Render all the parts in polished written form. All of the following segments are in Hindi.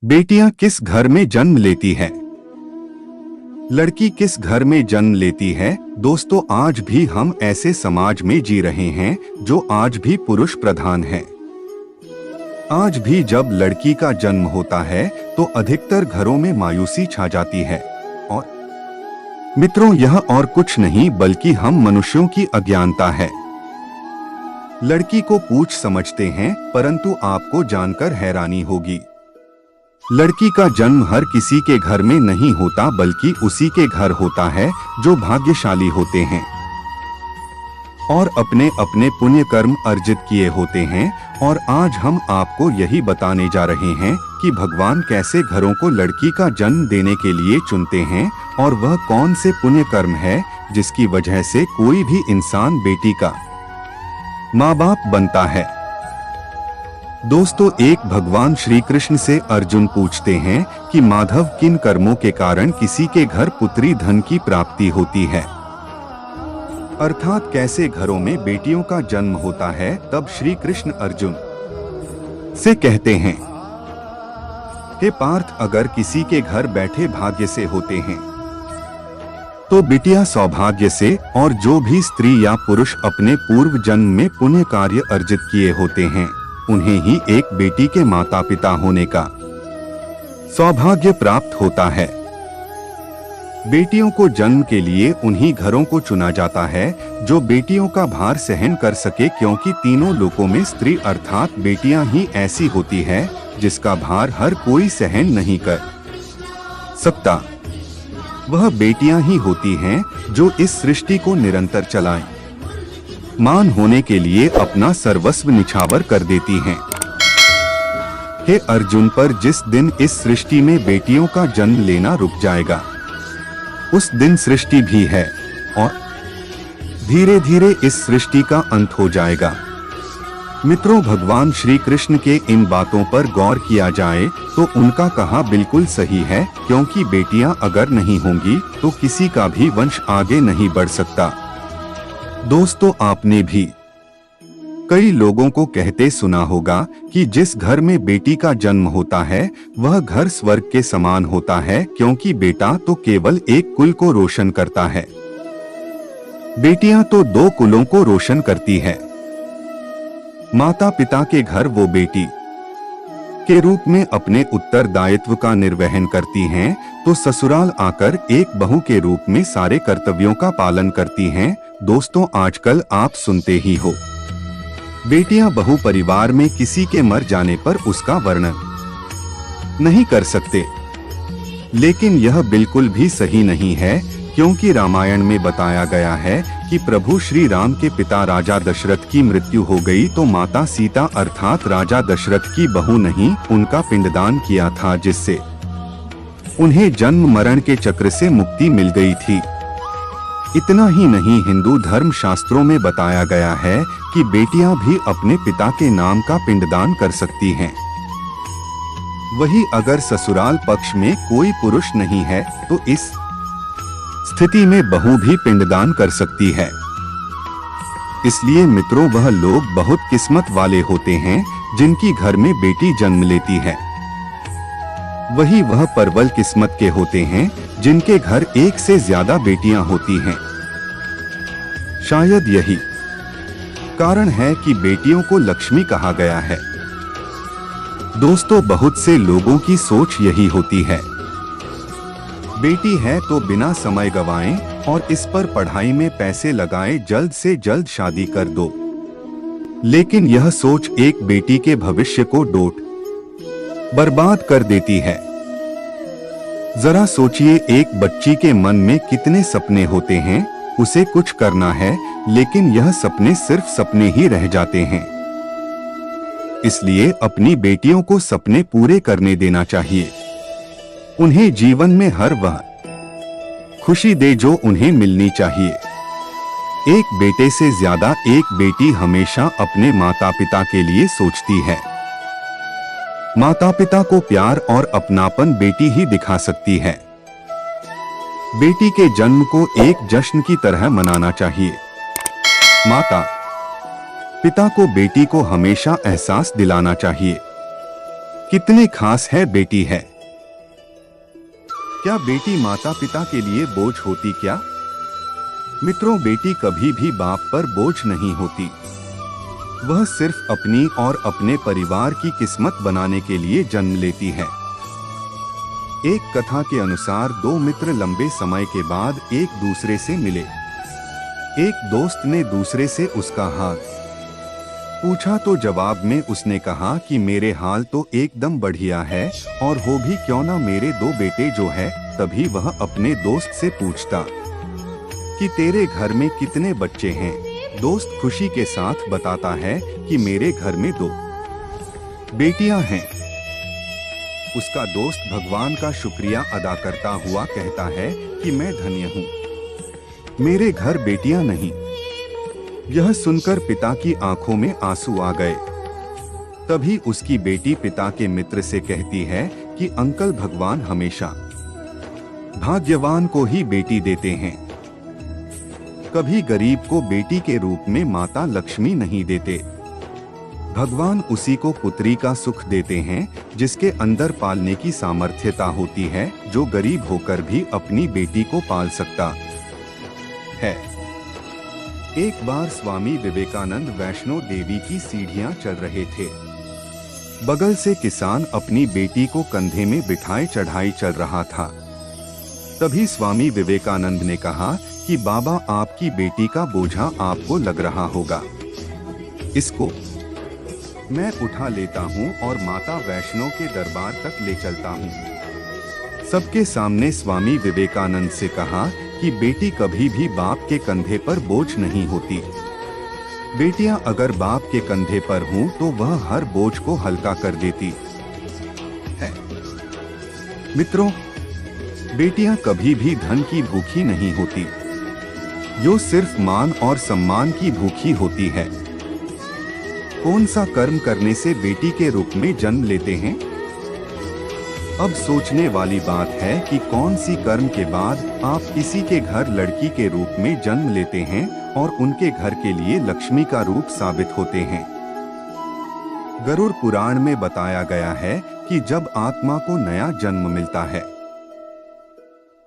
बेटियां किस घर में जन्म लेती है? लड़की किस घर में जन्म लेती है? दोस्तों, आज भी हम ऐसे समाज में जी रहे हैं जो आज भी पुरुष प्रधान है। आज भी जब लड़की का जन्म होता है तो अधिकतर घरों में मायूसी छा जाती है। और मित्रों, यह और कुछ नहीं बल्कि हम मनुष्यों की अज्ञानता है। लड़की को पूछ समझते हैं, परंतु आपको जानकर हैरानी होगी, लड़की का जन्म हर किसी के घर में नहीं होता बल्कि उसी के घर होता है जो भाग्यशाली होते हैं और अपने अपने पुण्य कर्म अर्जित किए होते हैं। और आज हम आपको यही बताने जा रहे हैं कि भगवान कैसे घरों को लड़की का जन्म देने के लिए चुनते हैं और वह कौन से पुण्य कर्म है जिसकी वजह से कोई भी इंसान बेटी का माँ बाप बनता है। दोस्तों, एक भगवान श्री कृष्ण से अर्जुन पूछते हैं कि माधव, किन कर्मों के कारण किसी के घर पुत्री धन की प्राप्ति होती है, अर्थात कैसे घरों में बेटियों का जन्म होता है। तब श्री कृष्ण अर्जुन से कहते हैं, हे पार्थ, अगर किसी के घर बैठे भाग्य से होते हैं तो बिटिया सौभाग्य से, और जो भी स्त्री या पुरुष अपने पूर्व जन्म में पुण्य कार्य अर्जित किए होते हैं उन्हें ही एक बेटी के माता पिता होने का सौभाग्य प्राप्त होता है। बेटियों को जन्म के लिए उन्हीं घरों को चुना जाता है जो बेटियों का भार सहन कर सके, क्योंकि तीनों लोकों में स्त्री अर्थात बेटियां ही ऐसी होती है जिसका भार हर कोई सहन नहीं कर सकता। वह बेटियां ही होती हैं जो इस सृष्टि को निरंतर चलाएं, मान होने के लिए अपना सर्वस्व निछावर कर देती हैं। हे अर्जुन, पर जिस दिन इस सृष्टि में बेटियों का जन्म लेना रुक जाएगा उस दिन सृष्टि भी है और धीरे धीरे इस सृष्टि का अंत हो जाएगा। मित्रों, भगवान श्री कृष्ण के इन बातों पर गौर किया जाए तो उनका कहा बिल्कुल सही है, क्योंकि बेटियां अगर नहीं होंगी तो किसी का भी वंश आगे नहीं बढ़ सकता। दोस्तों, आपने भी कई लोगों को कहते सुना होगा कि जिस घर में बेटी का जन्म होता है वह घर स्वर्ग के समान होता है, क्योंकि बेटा तो केवल एक कुल को रोशन करता है, बेटियां तो दो कुलों को रोशन करती है। माता पिता के घर वो बेटी के रूप में अपने उत्तरदायित्व का निर्वहन करती हैं, तो ससुराल आकर एक बहू के रूप में सारे कर्तव्यों का पालन करती हैं। दोस्तों, आजकल आप सुनते ही हो, बेटियां बहू परिवार में किसी के मर जाने पर उसका वर्णन नहीं कर सकते, लेकिन यह बिल्कुल भी सही नहीं है, क्योंकि रामायण में बताया गया है कि प्रभु श्री राम के पिता राजा दशरथ की मृत्यु हो गई तो माता सीता अर्थात राजा दशरथ की बहू नहीं, उनका पिंडदान किया था, जिससे उन्हें जन्म मरण के चक्र से मुक्ति मिल गई थी। इतना ही नहीं, हिंदू धर्म शास्त्रों में बताया गया है कि बेटियां भी अपने पिता के नाम का पिंडदान कर सकती हैं। वही अगर ससुराल पक्ष में कोई पुरुष नहीं है तो इस स्थिति में बहू भी पिंडदान कर सकती है। इसलिए मित्रों, वह लोग बहुत किस्मत वाले होते हैं जिनकी घर में बेटी जन्म लेती है। वही वह परवल किस्मत के होते हैं जिनके घर एक से ज्यादा बेटियां होती हैं। शायद यही कारण है कि बेटियों को लक्ष्मी कहा गया है। दोस्तों, बहुत से लोगों की सोच यही होती है, बेटी है तो बिना समय गवाएं और इस पर पढ़ाई में पैसे लगाएं, जल्द से जल्द शादी कर दो। लेकिन यह सोच एक बेटी के भविष्य को डोट बर्बाद कर देती है। जरा सोचिए, एक बच्ची के मन में कितने सपने होते हैं, उसे कुछ करना है लेकिन यह सपने सिर्फ सपने ही रह जाते हैं। इसलिए अपनी बेटियों को सपने पूरे करने देना चाहिए, उन्हें जीवन में हर वह खुशी दे जो उन्हें मिलनी चाहिए। एक बेटे से ज्यादा एक बेटी हमेशा अपने माता पिता के लिए सोचती है। माता पिता को प्यार और अपनापन बेटी ही दिखा सकती है। बेटी के जन्म को एक जश्न की तरह मनाना चाहिए। माता पिता को बेटी को हमेशा एहसास दिलाना चाहिए कितने खास है बेटी है। क्या बेटी माता पिता के लिए बोझ होती क्या? मित्रों, बेटी कभी भी बाप पर बोझ नहीं होती। वह सिर्फ अपनी और अपने परिवार की किस्मत बनाने के लिए जन्म लेती है। एक कथा के अनुसार दो मित्र लंबे समय के बाद एक दूसरे से मिले। एक दोस्त ने दूसरे से उसका हाल पूछा तो जवाब में उसने कहा कि मेरे हाल तो एकदम बढ़िया है, और हो भी क्यों ना मेरे दो बेटे जो है। तभी वह अपने दोस्त से पूछता कि तेरे घर में कितने बच्चे हैं। दोस्त खुशी के साथ बताता है कि मेरे घर में 2 बेटियां हैं। उसका दोस्त भगवान का शुक्रिया अदा करता हुआ कहता है कि मैं धन्य हूँ, मेरे घर बेटियां नहीं। यह सुनकर पिता की आंखों में आंसू आ गए। तभी उसकी बेटी पिता के मित्र से कहती है कि अंकल, भगवान हमेशा भाग्यवान को ही बेटी देते हैं, कभी गरीब को बेटी के रूप में माता लक्ष्मी नहीं देते। भगवान उसी को पुत्री का सुख देते हैं जिसके अंदर पालने की सामर्थ्यता होती है, जो गरीब होकर भी अपनी बेटी को पाल सकता है। एक बार स्वामी विवेकानंद वैष्णो देवी की सीढ़ियां चढ़ रहे थे। बगल से किसान अपनी बेटी को कंधे में बिठाए चढ़ाई चढ़ रहा था। तभी स्वामी विवेकानंद ने कहा कि बाबा, आपकी बेटी का बोझा आपको लग रहा होगा, इसको मैं उठा लेता हूँ और माता वैष्णो के दरबार तक ले चलता हूँ। सबके सामने स्वामी विवेकानंद से कहा कि बेटी कभी भी बाप के कंधे पर बोझ नहीं होती। बेटियां अगर बाप के कंधे पर हों तो वह हर बोझ को हल्का कर देती है। मित्रों, बेटियां कभी भी धन की भूखी नहीं होती, जो सिर्फ मान और सम्मान की भूखी होती है। कौन सा कर्म करने से बेटी के रूप में जन्म लेते हैं? अब सोचने वाली बात है कि कौन सी कर्म के बाद आप किसी के घर लड़की के रूप में जन्म लेते हैं और उनके घर के लिए लक्ष्मी का रूप साबित होते हैं। गरुड़ पुराण में बताया गया है कि जब आत्मा को नया जन्म मिलता है,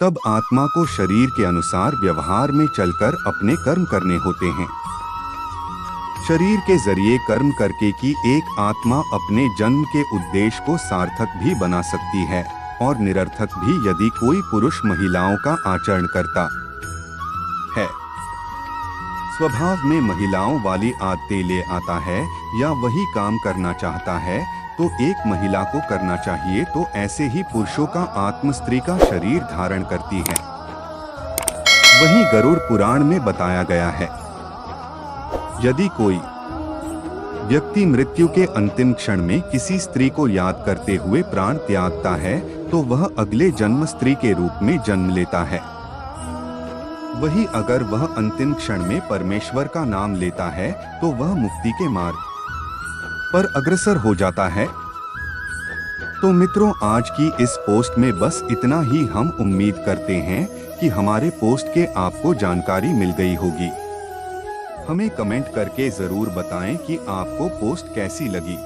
तब आत्मा को शरीर के अनुसार व्यवहार में चलकर अपने कर्म करने होते हैं। शरीर के जरिए कर्म करके की एक आत्मा अपने जन्म के उद्देश्य को सार्थक भी बना सकती है और निरर्थक भी, यदि कोई पुरुष महिलाओं का आचरण करता है, स्वभाव में महिलाओं वाली आदतें ले आता है या वही काम करना चाहता है तो एक महिला को करना चाहिए, तो ऐसे ही पुरुषों का आत्मा स्त्री का शरीर धारण करती है। वही गरुड़ पुराण में बताया गया है, यदि कोई व्यक्ति मृत्यु के अंतिम क्षण में किसी स्त्री को याद करते हुए प्राण त्यागता है तो वह अगले जन्म स्त्री के रूप में जन्म लेता है। वही अगर वह अंतिम क्षण में परमेश्वर का नाम लेता है तो वह मुक्ति के मार्ग पर अग्रसर हो जाता है। तो मित्रों, आज की इस पोस्ट में बस इतना ही। हम उम्मीद करते हैं कि हमारे पोस्ट के आपको जानकारी मिल गई होगी। हमें कमेंट करके जरूर बताएं कि आपको पोस्ट कैसी लगी।